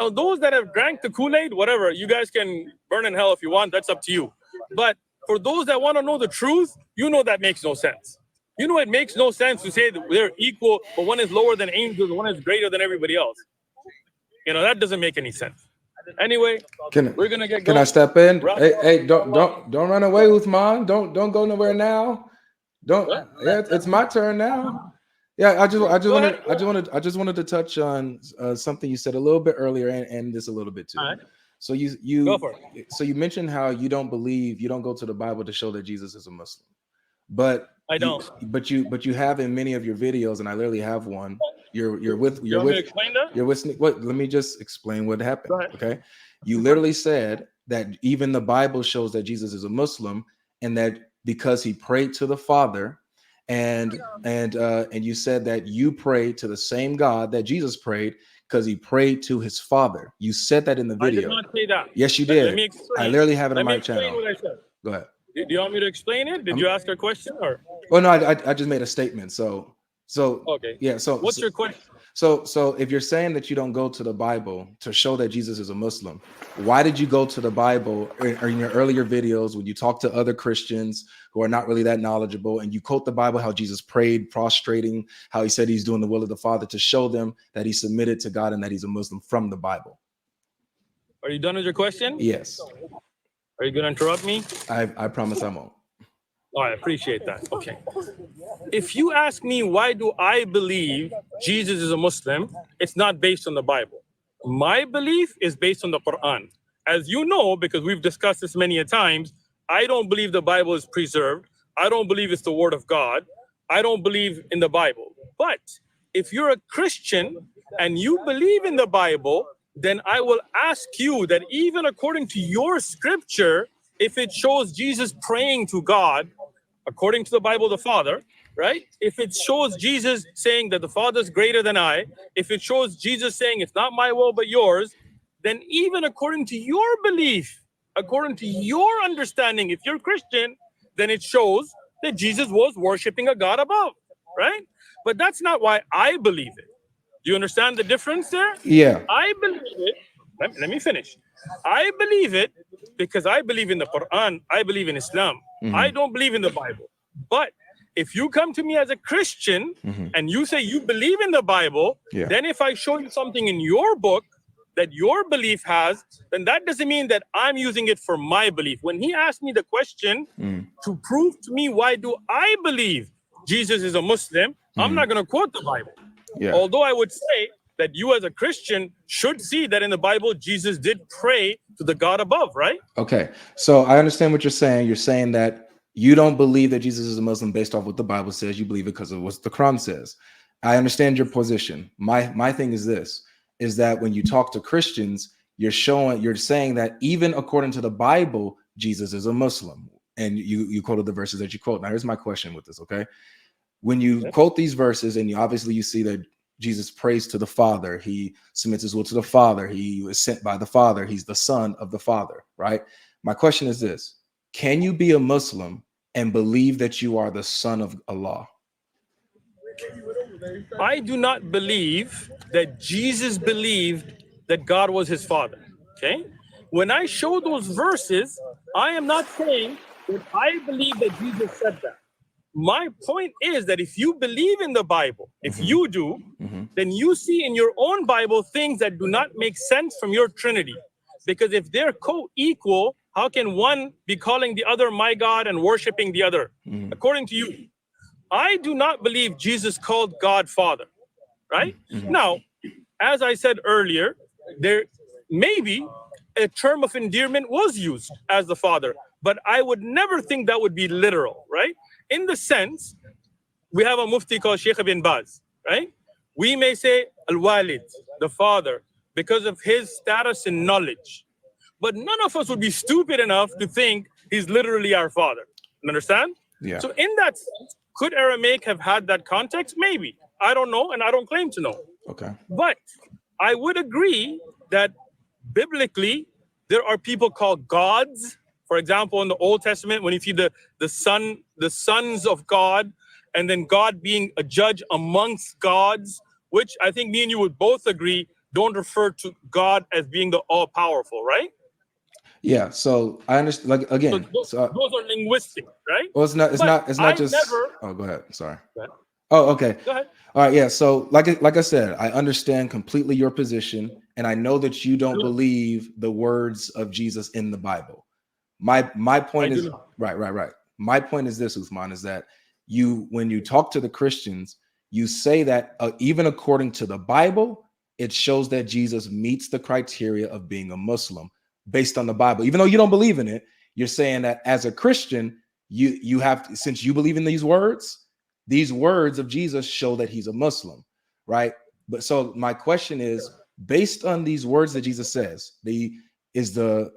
Now, those that have drank the Kool-Aid, whatever, you guys can burn in hell if you want. That's up to you. But for those that want to know the truth, you know that makes no sense. You know it makes no sense to say that they're equal, but one is lower than angels, and one is greater than everybody else. You know, that doesn't make any sense. Anyway, we're gonna get going. Can I step in? Hey, don't run away, Uthman. Don't go nowhere now. Don't. Yeah, it's my turn now. Yeah, I just wanted to touch on something you said a little bit earlier, and this a little bit too. Right. So you mentioned how you don't go to the Bible to show that Jesus is a Muslim, but I don't. But you have in many of your videos, and I literally have one. You're with. You want me to explain that? You're with. What? Let me just explain what happened. Okay. You literally said that even the Bible shows that Jesus is a Muslim, and that because he prayed to the Father, and you said that you prayed to the same God that Jesus prayed because he prayed to his Father. You said that in the video. I did not say that. Yes, you did. Let me explain. I literally have it on my explain channel. What I said. Go ahead. Do you want me to explain it? Did you ask a question or? Well, no, I just made a statement. So okay. Yeah. So what's your question? So if you're saying that you don't go to the Bible to show that Jesus is a Muslim, why did you go to the Bible or in your earlier videos when you talk to other Christians who are not really that knowledgeable and you quote the Bible, how Jesus prayed, prostrating, how he said he's doing the will of the Father to show them that he submitted to God and that he's a Muslim from the Bible? Are you done with your question? Yes. Are you going to interrupt me? I promise I won't. Oh, I appreciate that. Okay. If you ask me why do I believe Jesus is a Muslim, it's not based on the Bible. My belief is based on the Quran. As you know, because we've discussed this many a times, I don't believe the Bible is preserved. I don't believe it's the word of God. I don't believe in the Bible. But if you're a Christian and you believe in the Bible, then I will ask you that even according to your scripture, if it shows Jesus praying to God, according to the Bible, the Father, right? If it shows Jesus saying that the Father is greater than I, if it shows Jesus saying it's not my will but yours, then even according to your belief, according to your understanding, if you're Christian, then it shows that Jesus was worshiping a God above, right? But that's not why I believe it. Do you understand the difference there? Yeah. I believe it. Let me finish. I believe it because I believe in the Quran. I believe in Islam. I don't believe in the Bible. But if you come to me as a Christian and you say you believe in the Bible, then if I show you something in your book that your belief has, then that doesn't mean that I'm using it for my belief. When he asked me the question to prove to me why do I believe Jesus is a Muslim, I'm not going to quote the Bible. Yeah. Although I would say that you as a Christian should see that in the Bible, Jesus did pray to the God above, right? Okay. So I understand what you're saying. You're saying that you don't believe that Jesus is a Muslim based off what the Bible says. You believe it because of what the Quran says. I understand your position. My thing is this, is that when you talk to Christians, you're saying that even according to the Bible, Jesus is a Muslim. And you quoted the verses that you quote. Now, here's my question with this, okay? When you quote these verses and you see that Jesus prays to the Father, he submits his will to the Father, he was sent by the Father, he's the Son of the Father, right? My question is this: can you be a Muslim and believe that you are the son of Allah? I do not believe that Jesus believed that God was his father. Okay? When I show those verses, I am not saying that I believe that Jesus said that. My point is that if you believe in the Bible, if you do, then you see in your own Bible things that do not make sense from your Trinity. Because if they're co-equal, how can one be calling the other my God and worshiping the other? According to you, I do not believe Jesus called God Father, right? Now, as I said earlier, there maybe a term of endearment was used as the Father, but I would never think that would be literal, right? In the sense, we have a mufti called Sheikh Ibn Baz, right? We may say Al-Walid, the father, because of his status and knowledge. But none of us would be stupid enough to think he's literally our father. You understand? Yeah. So in that sense, could Aramaic have had that context? Maybe. I don't know, and I don't claim to know. Okay. But I would agree that biblically, there are people called gods. For example, in the Old Testament, when you see the sons of God, and then God being a judge amongst gods, which I think me and you would both agree don't refer to God as being the all-powerful, right? Yeah. So I understand. Like So again, those, so those are linguistic, right? well, it's not. It's But not. It's I not just. never. Oh, go ahead. Sorry. Go ahead. Oh, okay. Go ahead. All right. Yeah. So, like I said, I understand completely your position, and I know that you don't Do- believe the words of Jesus in the Bible. My I point do is not. right. My point is this, Uthman, is that when you talk to the Christians, you say that even according to the Bible, it shows that Jesus meets the criteria of being a Muslim based on the Bible. Even though you don't believe in it, you're saying that as a Christian, you have to, since you believe in these words of Jesus show that he's a Muslim, right? But so my question is, based on these words that Jesus says, is the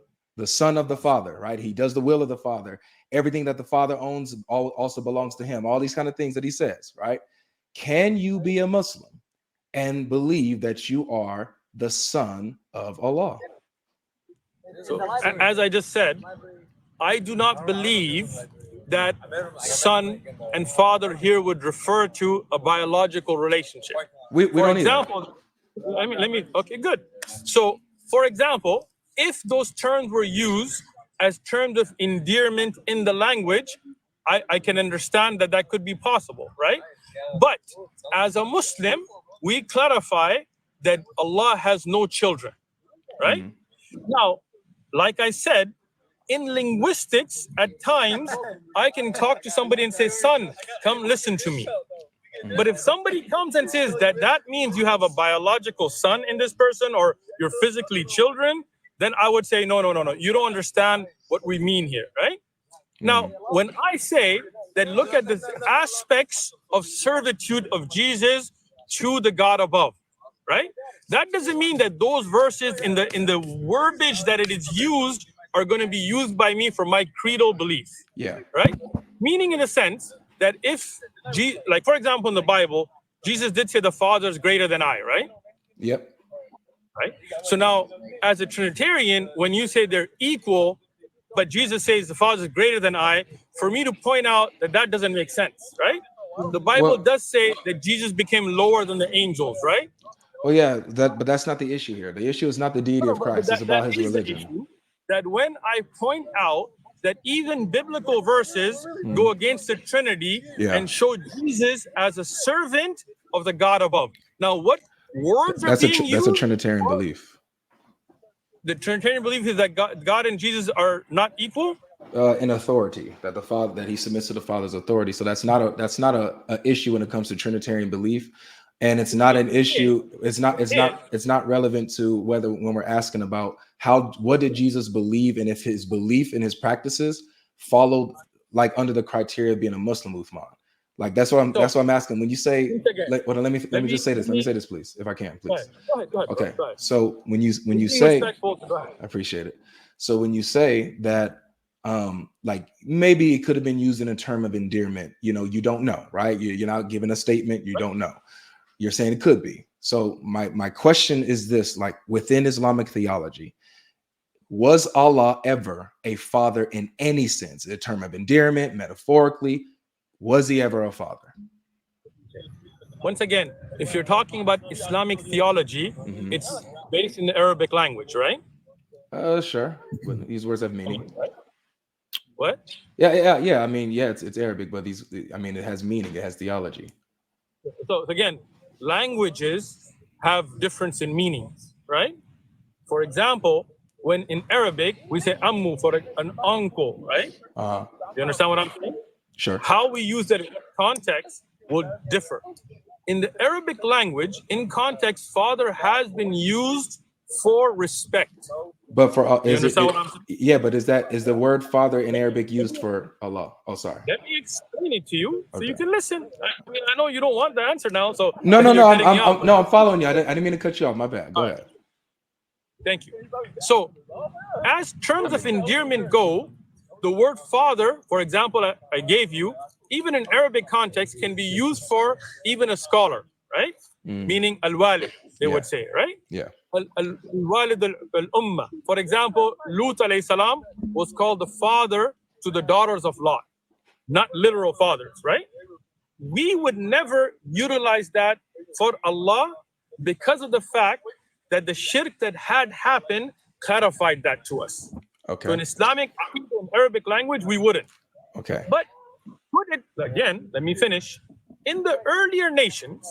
son of the Father, right? He does the will of the Father. Everything that the Father owns also belongs to him. All these kind of things that he says, right? Can you be a Muslim and believe that you are the son of Allah? So, as I just said, I do not believe that son and father here would refer to a biological relationship. We For don't either. example, okay, good. So, for example, if those terms were used as terms of endearment in the language, I can understand that that could be possible, right? But as a Muslim, we clarify that Allah has no children, right? Now, like I said, in linguistics, at times, I can talk to somebody and say, son, come listen to me. But if somebody comes and says that that means you have a biological son in this person or you're physically children, then I would say, no. You don't understand what we mean here, right? Now, when I say that look at the aspects of servitude of Jesus to the God above, right? That doesn't mean that those verses in the verbiage that it is used are going to be used by me for my creedal belief. Yeah. Right? Meaning in a sense that if, like for example in the Bible, Jesus did say the Father is greater than I, right? Yep. Right? So now, as a Trinitarian, when you say they're equal, but Jesus says the Father is greater than I, for me to point out that that doesn't make sense, right? The Bible Well, does say that Jesus became lower than the angels, right? well, yeah, but that's not the issue here. The issue is not the deity of But Christ, it's that, about that his is the religion. issue, that when I point out that even biblical verses go against the Trinity Yeah. and show Jesus as a servant of the God above. Now, what words are being used? That's a Trinitarian belief. The Trinitarian belief is that God and Jesus are not equal. In authority, that the Father, that he submits to the Father's authority. So that's not a issue when it comes to Trinitarian belief, and it's not an issue. It's not relevant to whether, when we're asking about what did Jesus believe, and if his belief and his practices followed like under the criteria of being a Muslim, Uthman. Like that's what I'm asking. When you say, let me just say this. Let me say this, please, if I can, please. Go ahead. Okay. Go ahead. So when you say, I appreciate it. So when you say that, like maybe it could have been used in a term of endearment, you don't know, right? You're not giving a statement, you don't know. You're saying it could be. So my question is this: like within Islamic theology, was Allah ever a father in any sense, a term of endearment, metaphorically? Was he ever a father? Once again, if you're talking about Islamic theology, it's based in the Arabic language, right? Sure. These words have meaning. What? Yeah. I mean, yeah, it's Arabic, but it has meaning. It has theology. So again, languages have difference in meanings, right? For example, when in Arabic we say ammu for an uncle, right? You understand what I'm saying? Sure. How we use that in context will differ. In the Arabic language, in context, father has been used for respect. But for you understand what I'm saying? Yeah, but is the word father in Arabic used for Allah? Oh, sorry. Let me explain it to you so you can listen. I mean, I know you don't want the answer now, so no, I'm following you. I didn't mean to cut you off. My bad. Go ahead. Thank you. So, as terms of endearment go, the word father, for example, I gave you, even in Arabic context, can be used for even a scholar, right? Meaning al-walid, they would say, right? Yeah. Al-walid al-umma. For example, Lut alayhi salam was called the father to the daughters of Lot, not literal fathers, right? We would never utilize that for Allah because of the fact that the shirk that had happened clarified that to us. So Okay. in Islamic, in Arabic language, we wouldn't. Okay. But put it again, let me finish. In the earlier nations,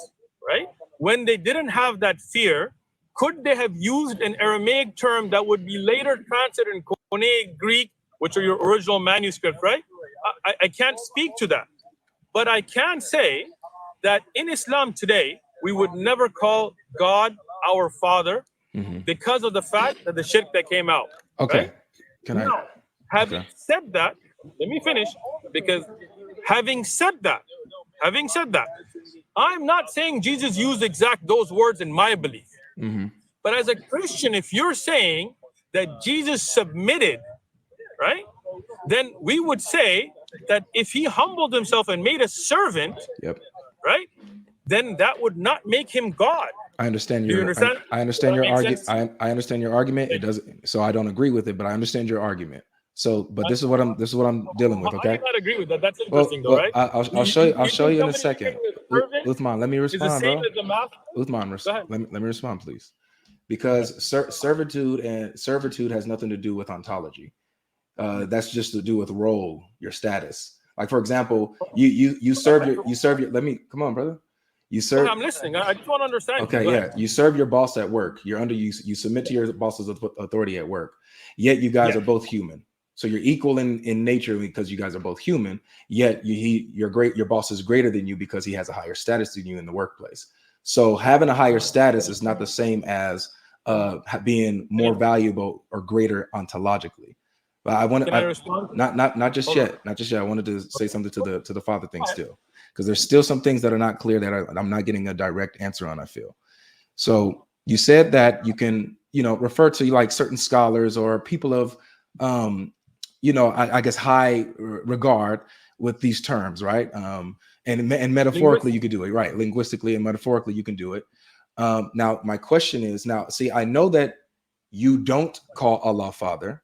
right, when they didn't have that fear, could they have used an Aramaic term that would be later translated in Koine Greek, which are your original manuscript, right? I can't speak to that. But I can say that in Islam today, we would never call God our Father because of the fact that the shirk that came out. Okay. Right? Can I? Now, having said that, let me finish, because having said that, I'm not saying Jesus used exact those words in my belief. But as a Christian, if you're saying that Jesus submitted, right, then we would say that if he humbled himself and made a servant, Yep. right, then that would not make him God. I understand Do you your. understand? I understand Does your that make argument. sense? I understand your argument. It doesn't. So I don't agree with it, but I understand your argument. So, but this is what I'm dealing with. I Okay. do not agree with that. That's Well, interesting, though, right? I'll show you. I'll show you in a think second. somebody who's serving Uthman, let me is the respond, same bro. as the master? Uthman, Go ahead. let me respond, please. Because servitude has nothing to do with ontology. That's just to do with role, your status. Like, for example, you serve your. Let me come on, brother. You serve. I'm listening. I just want to understand. Okay, Go yeah. ahead. You serve your boss at work. You're under you submit to your boss's authority at work. Yet you guys Yeah. are both human. So you're equal in nature because you guys are both human. Yet you're great. Your boss is greater than you because he has a higher status than you in the workplace. So having a higher status is not the same as being more valuable or greater ontologically. But I want Can I to respond? not just yet. Not just yet. I wanted to say something to the father thing still, because there's still some things that are not clear that I'm not getting a direct answer on, I feel. So you said that you can, refer to like certain scholars or people of, I guess high regard with these terms, right? And metaphorically you could do it, right? Linguistically and metaphorically you can do it. Now my question is, see, I know that you don't call Allah Father,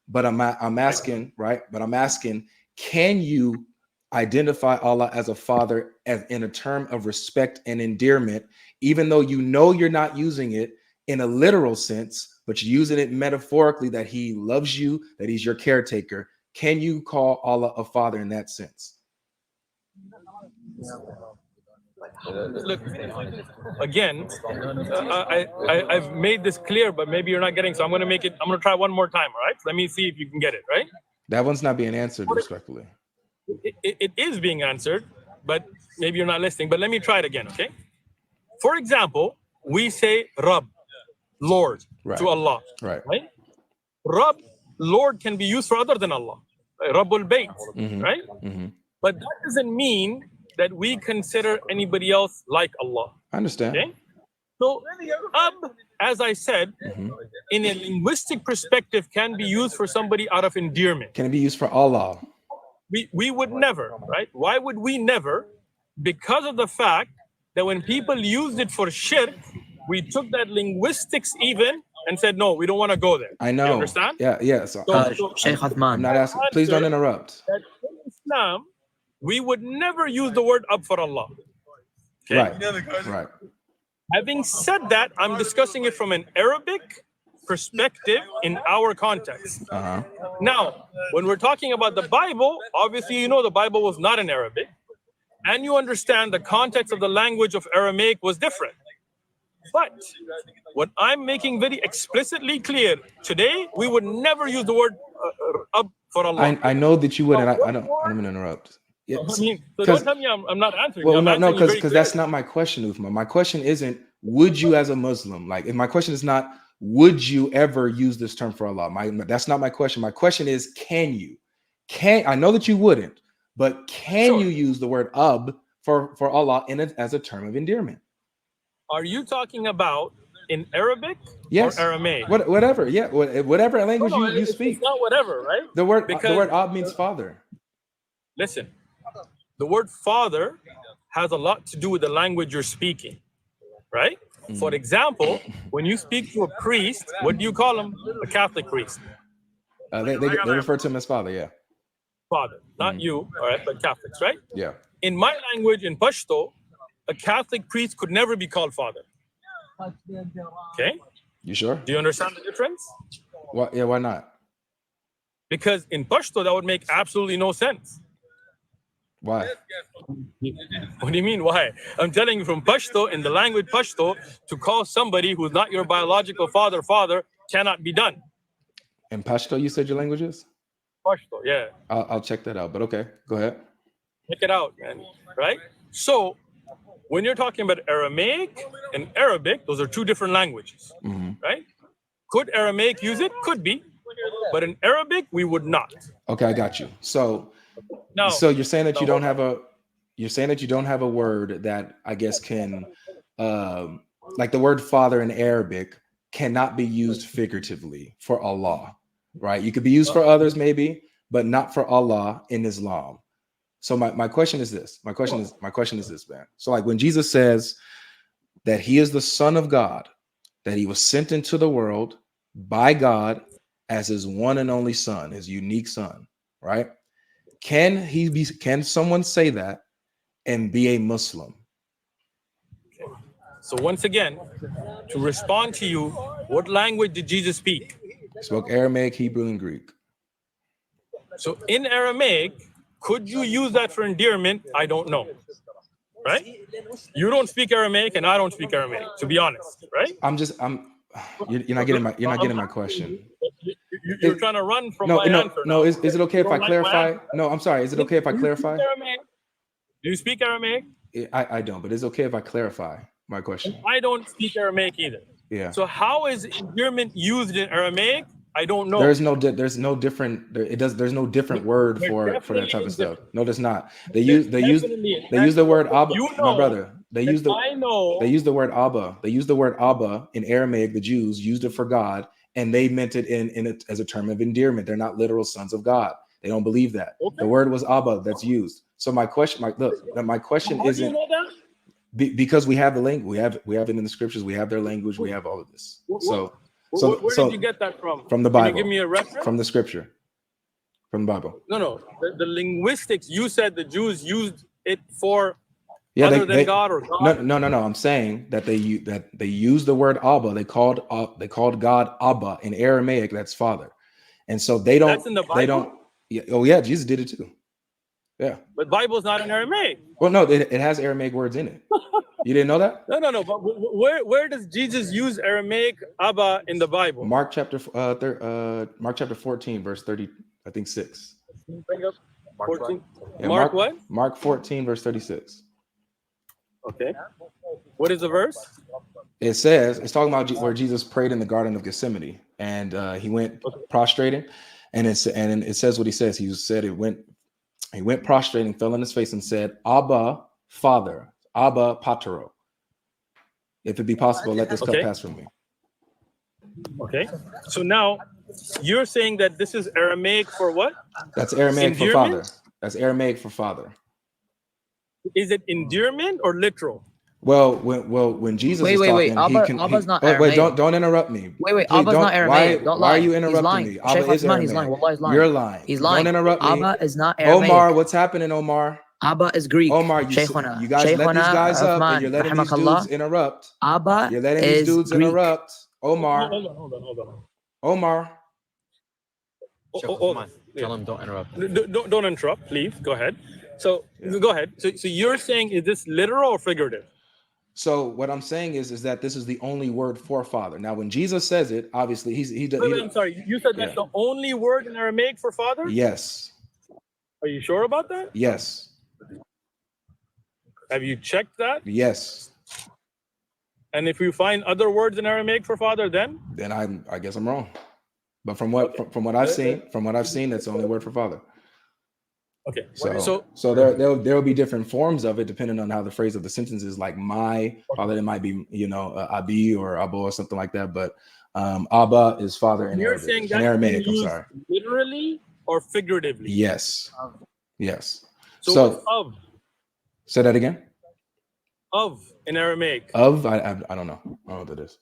but I'm asking, right? But I'm asking, can you identify Allah as a father as in a term of respect and endearment, even though you're not using it in a literal sense, but you're using it metaphorically, that he loves you, that he's your caretaker? Can you call Allah a father in that sense? Look, again, I've made this clear, but maybe you're not getting. So I'm going to try one more time. All right. Let me see if you can get it right. That one's not being answered respectfully. It is being answered, but maybe you're not listening. But let me try it again. Okay. For example, we say Rabb, Lord, to Allah. Right. Rabb, Lord, can be used for other than Allah. Rabbul Bayt, right? But that doesn't mean that we consider anybody else like Allah. I understand. Okay? So, Ab, as I said, in a linguistic perspective, can be used for somebody out of endearment. Can it be used for Allah? We would never, right? Why would we never? Because of the fact that when people used it for shirk, we took that linguistics even and said, no, we don't want to go there. I know. You understand? Yeah. So Sheikh Uthman. I'm not asking. Please don't interrupt. That in Islam, we would never use the word Ab for Allah. Okay? Right. Having said that, I'm discussing it from an Arabic perspective in our context. Now, when we're talking about the Bible, obviously, the Bible was not in Arabic, and you understand the context of the language of Aramaic was different. But what I'm making very explicitly clear today, we would never use the word Ab for Allah. I know that you would, and I don't want to interrupt. Yes. So don't tell me I'm not answering. Well, I'm no, because that's not my question, Uthman. My question isn't, would you as a Muslim, if my question is not, would you ever use this term for Allah? That's not my question. My question is, can you? I know that you wouldn't, but can you use the word Ab for Allah as a term of endearment? Are you talking about in Arabic or Aramaic? Whatever, yeah, whatever language you speak. It's not whatever, right? The word Ab means father. Listen, the word father has a lot to do with the language you're speaking, right? For example, when you speak to a priest, what do you call him? A Catholic priest. They refer to him as father, yeah. Father, not you, all right, but Catholics, right? Yeah. In my language, in Pashto, a Catholic priest could never be called father. Okay? You sure? Do you understand the difference? Why? Yeah, why not? Because in Pashto, that would make absolutely no sense. Why? What do you mean, why? I'm telling you, from Pashto, in the language Pashto, to call somebody who's not your biological father cannot be done. In Pashto, you said your language is? Pashto, yeah. I'll check that out. But okay, go ahead. Check it out, man. Right? So, when you're talking about Aramaic and Arabic, those are two different languages, right? Could Aramaic use it? Could be. But in Arabic, we would not. Okay, I got you. So Now, you're saying that you don't have a word that I guess can like the word father in Arabic cannot be used figuratively for Allah, right? You could be used for others maybe, but not for Allah in Islam. So my question is this. My question is this, man. So like when Jesus says that he is the Son of God, that he was sent into the world by God as his one and only son, his unique son, right? Can someone say that and be a Muslim? so once again, to respond to you, what language did Jesus speak? He spoke Aramaic, Hebrew, and Greek. So in Aramaic, could you use that for endearment? I don't know. Right? You don't speak Aramaic and I don't speak Aramaic, to be honest, right? You're not getting my question. You're trying to run from my answer. No, is it okay if I clarify? No, I'm sorry. Is it okay if I clarify? Do you speak Aramaic? I don't, but it's okay if I clarify my question. I don't speak Aramaic either. Yeah. So how is endearment used in Aramaic? I don't know. There's no different word for that type of stuff. No, there's not. They use the word Abba. My brother. They use the word Abba. They use the word Abba in Aramaic. The Jews used it for God, and they meant it in it as a term of endearment. They're not literal sons of God. They don't believe that. Okay. The word was Abba that's used. So my question isn't because we have the language. We have it in the scriptures. We have their language. We have all of this. So where did you get that from? From the Bible. Can you give me a reference? From the scripture. From the Bible. No. The linguistics, you said the Jews used it for other than God or God. No. I'm saying that they use the word Abba. They called God Abba in Aramaic. That's Father. And so they don't. That's in the Bible? They don't. Yeah, oh yeah, Jesus did it too. Yeah. But Bible's not in Aramaic. Well, no, it has Aramaic words in it. You didn't know that? No. But where does Jesus use Aramaic Abba in the Bible? Mark chapter 14, verse 30, I think 6. Bring up 14. Yeah, Mark what? Mark 14, verse 36. Okay. What is the verse? It's talking about where Jesus prayed in the Garden of Gethsemane, and he went prostrating, and it says what he says. He went prostrating, fell on his face, and said, "Abba, Father, Abba, Patero. If it be possible, let this cup pass from me." Okay. So now you're saying that this is Aramaic for what? That's Aramaic for father. That's Aramaic for father. Is it endearment or literal? Well, when Jesus was talking, Abba's not Aramaic. Wait, don't interrupt me. Wait, Abba's not Aramaic. Don't lie. Why are you interrupting me? Abba is Aramaic. He's lying. Wallahi, he's lying. You're lying. He's lying. Don't interrupt me. Abba is not Aramaic. Omar, what's happening, Omar? Abba is Greek. Omar, you guys let these guys up, and you're letting these dudes interrupt. Abba You're letting these dudes interrupt. Omar. Hold on. Omar. Tell him don't interrupt. Don't interrupt, please. Go ahead. So go ahead. So you're saying, is this literal or figurative? So what I'm saying is that this is the only word for father. Now, when Jesus says it, obviously I'm sorry. You said that's the only word in Aramaic for father? Yes. Are you sure about that? Yes. Have you checked that? Yes. And if you find other words in Aramaic for father, then I guess I'm wrong. But from what I've seen, that's the only word for father. Okay. So there will be different forms of it depending on how the phrase of the sentence is. Like my father, it might be Abi or Abo or something like that. But Abba is father in You're Arabic. saying that in Aramaic. I'm sorry. Literally or figuratively? Yes. So what's of? Say that again. Of in Aramaic. Of I don't know. I don't know what that is.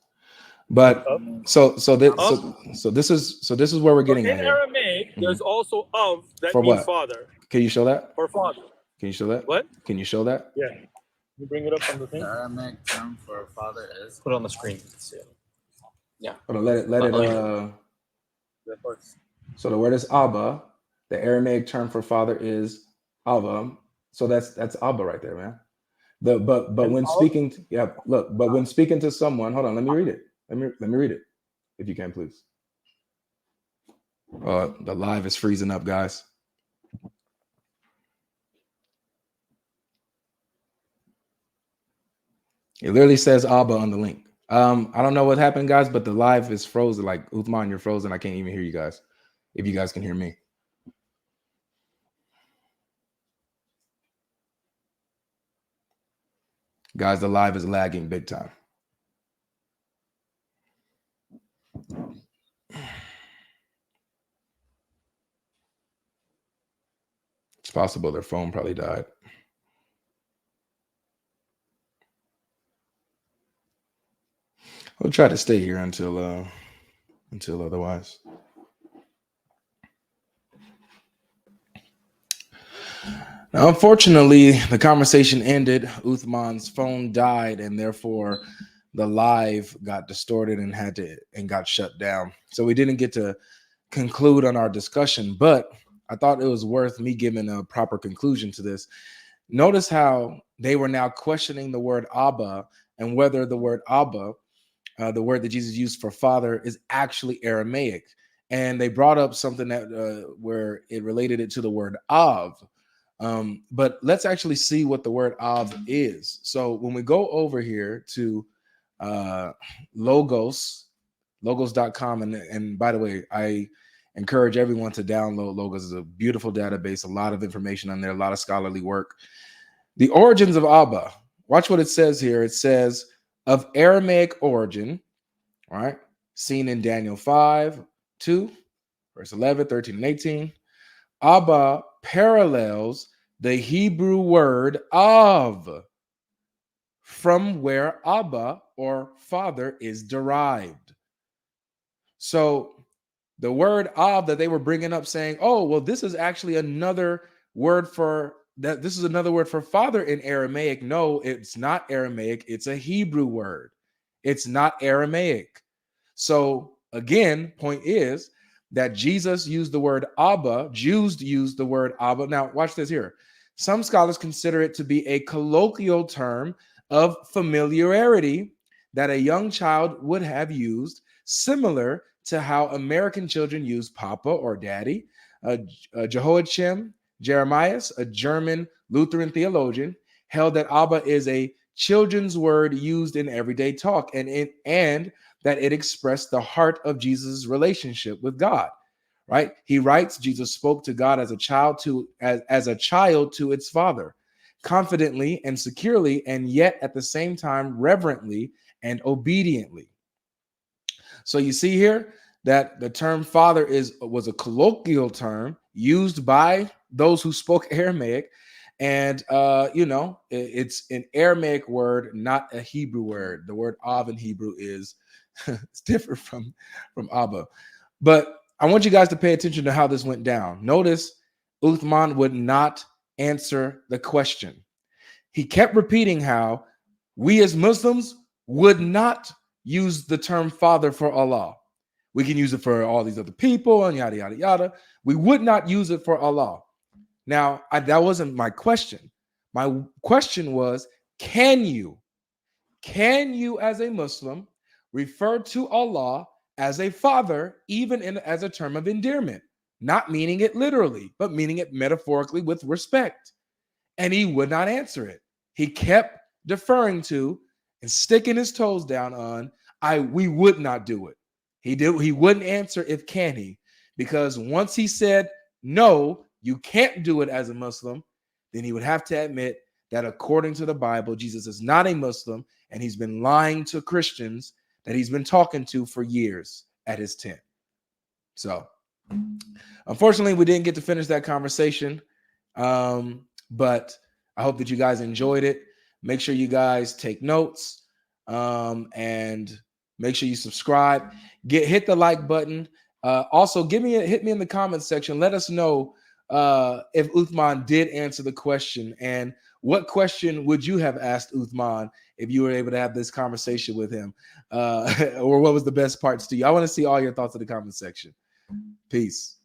But so this is where we're getting at in here. Aramaic, there's also of that For means what? father. Can you show that? For father. Can you show that? What? Can you show that? Yeah. You bring it up on the thing. The Aramaic term for father is put on the screen. Yeah. Hold on, let it. So the word is Abba. The Aramaic term for father is Abba. So that's Abba right there, man. But when speaking, but when speaking to someone, hold on, let me read it. Let me read it, if you can, please. The live is freezing up, guys. It literally says Abba on the link. I don't know what happened, guys, but the live is frozen. Like, Uthman, you're frozen. I can't even hear you guys. If you guys can hear me. Guys, the live is lagging big time. It's possible their phone probably died. We'll try to stay here until otherwise. Now, unfortunately, the conversation ended. Uthman's phone died, and therefore the live got distorted and got shut down. So we didn't get to conclude on our discussion, but I thought it was worth me giving a proper conclusion to this. Notice how they were now questioning the word Abba and whether the word Abba, the word that Jesus used for father, is actually Aramaic. And they brought up something that where it related it to the word Av. But let's actually see what the word Av is. So when we go over here to logos.com, and by the way, I encourage everyone to download Logos. It's a beautiful database, a lot of information on there, a lot of scholarly work. The origins of Abba. Watch what it says here. It says, of Aramaic origin, right? Seen in Daniel 5:2, verse 11, 13, and 18. Abba parallels the Hebrew word Av, from where Abba, or father, is derived. So the word Av that they were bringing up, saying, oh, well, this is actually another word for that. This is another word for father in Aramaic. No, it's not Aramaic. It's a Hebrew word. It's not Aramaic. So again, point is that Jesus used the word Abba. Jews used the word Abba. Now, watch this here. Some scholars consider it to be a colloquial term of familiarity that a young child would have used, similar to how American children use Papa or Daddy. Jehoiachim Jeremias, a German Lutheran theologian, held that Abba is a children's word used in everyday talk, and that it expressed the heart of Jesus' relationship with God. Right? He writes, Jesus spoke to God as a child to its father, confidently and securely, and yet at the same time reverently and obediently. So you see here that the term father was a colloquial term used by those who spoke Aramaic, and it's an Aramaic word, not a Hebrew word. The word Av in Hebrew is it's different from Abba. But I want you guys to pay attention to how this went down. Notice Uthman would not answer the question. He kept repeating how we as Muslims would not use the term father for Allah. We can use it for all these other people and yada, yada, yada. We would not use it for Allah. Now, that wasn't my question. My question was, can you as a Muslim refer to Allah as a father, even as a term of endearment, not meaning it literally, but meaning it metaphorically with respect? And he would not answer it. He kept deferring to and sticking his toes down on, we would not do it. He wouldn't answer if can he, because once he said, no, you can't do it as a Muslim, then he would have to admit that according to the Bible, Jesus is not a Muslim, and he's been lying to Christians that he's been talking to for years at his tent. So, unfortunately, we didn't get to finish that conversation, but I hope that you guys enjoyed it. Make sure you guys take notes, and make sure you subscribe. Hit the like button. Also, hit me in the comments section. Let us know if Uthman did answer the question, and what question would you have asked Uthman if you were able to have this conversation with him, or what was the best parts to you? I want to see all your thoughts in the comment section. Peace.